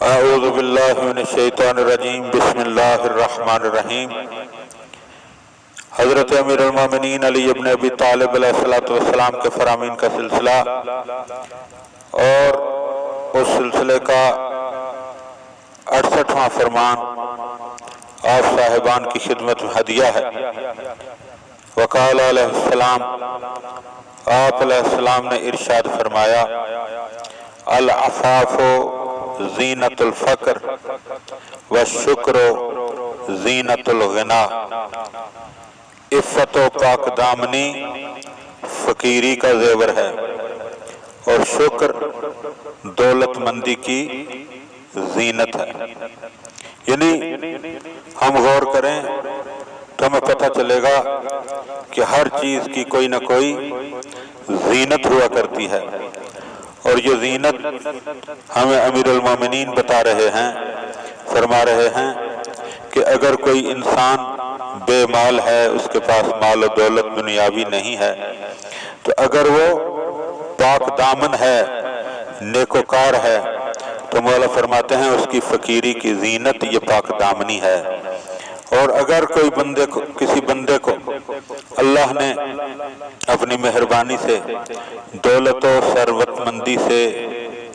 اعوذ باللہ من الشیطان الرجیم بسم اللہ الرحمن الرحیم۔ حضرت امیر المومنین علی ابن ابی طالب علیہ السلام کے فرامین کا سلسلہ اور اس سلسلے کا 68واں فرمان آپ صاحبان کی خدمت میں ہدیہ ہے۔ وقال علیہ السلام، آپ علیہ السلام نے ارشاد فرمایا، العفاف زینت الفقر والشکر زینت الغنا۔ عفت و پاک دامنی فقیری کا زیور ہے اور شکر دولت مندی کی زینت ہے۔ یعنی ہم غور کریں تو ہمیں پتہ چلے گا کہ ہر چیز کی کوئی نہ کوئی زینت ہوا کرتی ہے، اور یہ زینت ہمیں امیر المومنین بتا رہے ہیں، فرما رہے ہیں کہ اگر کوئی انسان بے مال ہے، اس کے پاس مال و دولت دنیاوی نہیں ہے، تو اگر وہ پاک دامن ہے، نیکوکار ہے، تو مولا فرماتے ہیں اس کی فقیری کی زینت یہ پاک دامنی ہے۔ اور اگر کوئی کسی بندے کو اللہ نے اپنی مہربانی سے دولت و ثروت مندی سے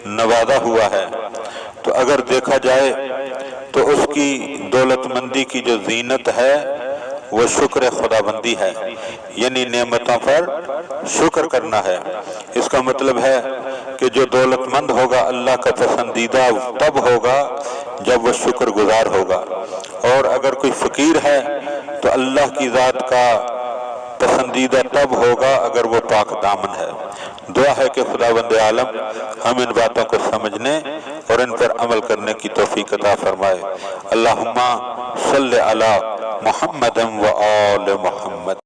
نوازا ہوا ہے، تو اگر دیکھا جائے تو اس کی دولت مندی کی جو زینت ہے وہ شکر خدا بندی ہے، یعنی نعمتوں پر شکر کرنا ہے۔ اس کا مطلب ہے کہ جو دولت مند ہوگا اللہ کا پسندیدہ تب ہوگا جب وہ شکر گزار ہوگا، اور اگر کوئی فقیر ہے تو اللہ کی ذات کا پسندیدہ تب ہوگا اگر وہ پاک دامن ہے۔ دعا ہے کہ خداوند عالم ہم ان باتوں کو سمجھنے اور ان پر عمل کرنے کی توفیق عطا فرمائے۔ اللہم صلی علی محمد و آل محمد۔